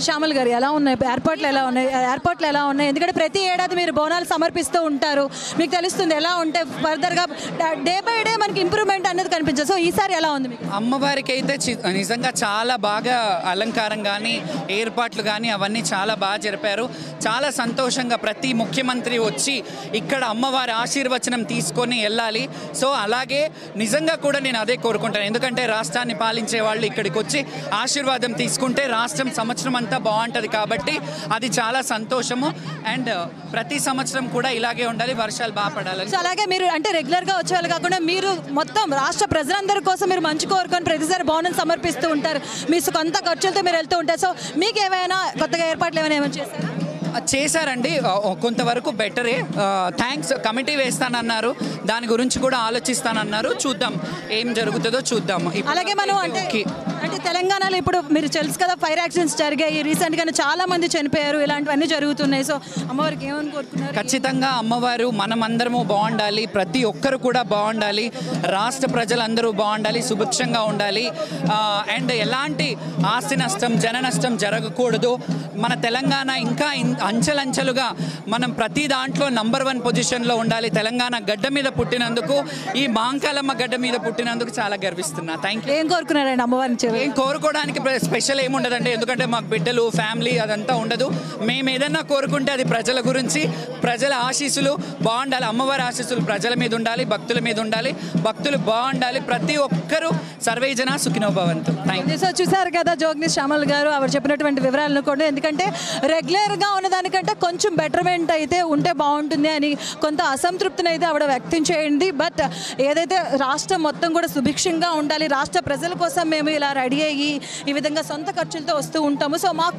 శ్యామల్ గారు ఎలా ఉన్నాయి ఎయిర్పోర్ట్లో ఎలా ఉన్నాయి ఎందుకంటే ప్రతి ఏడాది మీరు బోనాలు సమర్పిస్తూ ఉంటారు మీకు తెలుస్తుంది ఎలా ఉంటే ఫర్దర్గా డే బై డే మనకి ఇంప్రూవ్మెంట్ అనేది కనిపించదు సో ఈసారి ఎలా ఉంది మీకు అమ్మవారికి అయితే నిజంగా చాలా బాగా అలంకారం కానీ ఏర్పాట్లు కానీ అవన్నీ చాలా బాగా జరిపారు చాలా సంతోషంగా ప్రతి ముఖ్యమంత్రి వచ్చి ఇక్కడ అమ్మవారి ఆశీర్వచనం తీసుకొని వెళ్ళాలి సో అలాగే నిజంగా కూడా నేను అదే కోరుకుంటాను ఎందుకంటే రాష్ట్రాన్ని పాలించే వాళ్ళు ఇక్కడికి వచ్చి ఆశీర్వాదం తీసుకుంటే రాష్ట్రం సంవత్సరం అంతా బాగుంటుంది కాబట్టి అది చాలా సంతోషము అండ్ ప్రతి సంవత్సరం కూడా ఇలాగే ఉండాలి వర్షాలు బాగా పడాలి సో అలాగే మీరు అంటే రెగ్యులర్గా వచ్చేవాళ్ళు కాకుండా మీరు మొత్తం రాష్ట్ర ప్రజలందరి కోసం మీరు మంచి కోరుకొని ప్రతిసారి బోనం సమర్పిస్తూ ఉంటారు మీ కొంత ఖర్చులతో మీరు వెళ్తూ ఉంటారు సో మీకు ఏమైనా కొత్తగా ఏర్పాట్లు ఏమైనా చేశారా చేశారండి కొంతవరకు బెటరే థ్యాంక్స్ కమిటీ వేస్తానన్నారు దాని గురించి కూడా ఆలోచిస్తానన్నారు చూద్దాం ఏం జరుగుతుందో చూద్దాం అలాగే మనం అంటే తెలంగాణలో ఇప్పుడు మీరు తెలుసు కదా ఫైర్ యాక్సిడెంట్స్ జరిగాయి రీసెంట్గానే చాలా మంది చనిపోయారు ఇలాంటివన్నీ జరుగుతున్నాయి సో అమ్మవారికి ఏమని కోరుకున్నారు ఖచ్చితంగా అమ్మవారు మనమందరము బాగుండాలి ప్రతి ఒక్కరు కూడా బాగుండాలి రాష్ట్ర ప్రజలందరూ బాగుండాలి సుభిక్షంగా ఉండాలి అండ్ ఎలాంటి ఆస్తి నష్టం జన నష్టం జరగకూడదు మన తెలంగాణ ఇంకా అంచెలంచెలుగా మనం ప్రతి దాంట్లో నంబర్ 1 పొజిషన్లో ఉండాలి తెలంగాణ గడ్డ మీద పుట్టినందుకు ఈ మాంకాలమ్మ గడ్డ మీద పుట్టినందుకు చాలా గర్విస్తున్నా థ్యాంక్ యూ ఏం కోరుకున్నారండి అమ్మవారిని ఏం కోరుకోవడానికి స్పెషల్ ఏముండదండి ఎందుకంటే మాకు బిడ్డలు ఫ్యామిలీ అదంతా ఉండదు మేము ఏదన్నా కోరుకుంటే అది ప్రజల గురించి ప్రజల ఆశీస్సులు బాగుండాలి అమ్మవారి ఆశీస్సులు ప్రజల మీద ఉండాలి భక్తుల మీద ఉండాలి భక్తులు బాగుండాలి ప్రతి ఒక్కరూ సర్వేజన సుఖినో భవంతు థ్యాంక్ యూ సో చూసారు కదా జోగ్ని శ్యామల్ గారు ఆవిడ చెప్పినటువంటి వివరాలను కూడా ఎందుకంటే రెగ్యులర్గా ఉన్నదానికంటే కొంచెం బెటర్మెంట్ అయితే ఉంటే బాగుంటుంది అని కొంత అసంతృప్తిని అయితే ఆవిడ వ్యక్తం చేయండి బట్ ఏదైతే రాష్ట్రం మొత్తం కూడా సుభిక్షంగా ఉండాలి రాష్ట్ర ప్రజల కోసం మేము ఇలా రెడీ అయ్యి ఈ విధంగా సొంత ఖర్చులతో వస్తూ ఉంటాము సో మాకు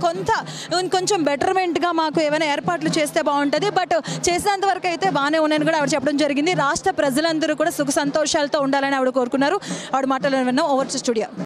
కొంచెం బెటర్మెంట్గా మాకు ఏమైనా ఏర్పాట్లు చేస్తే బాగుంటుంది బట్ చేసినంత వరకు అయితే బాగానే ఉన్నాయని కూడా ఆవిడ చెప్పడం జరిగింది రాష్ట్ర ప్రజలందరూ కూడా సుఖ సంతోషాలతో ఉండాలని ఆవిడ కోరుకున్నారు ఆవిడ మాటలు విన్నాం ఓవర్ టు స్టూడియో.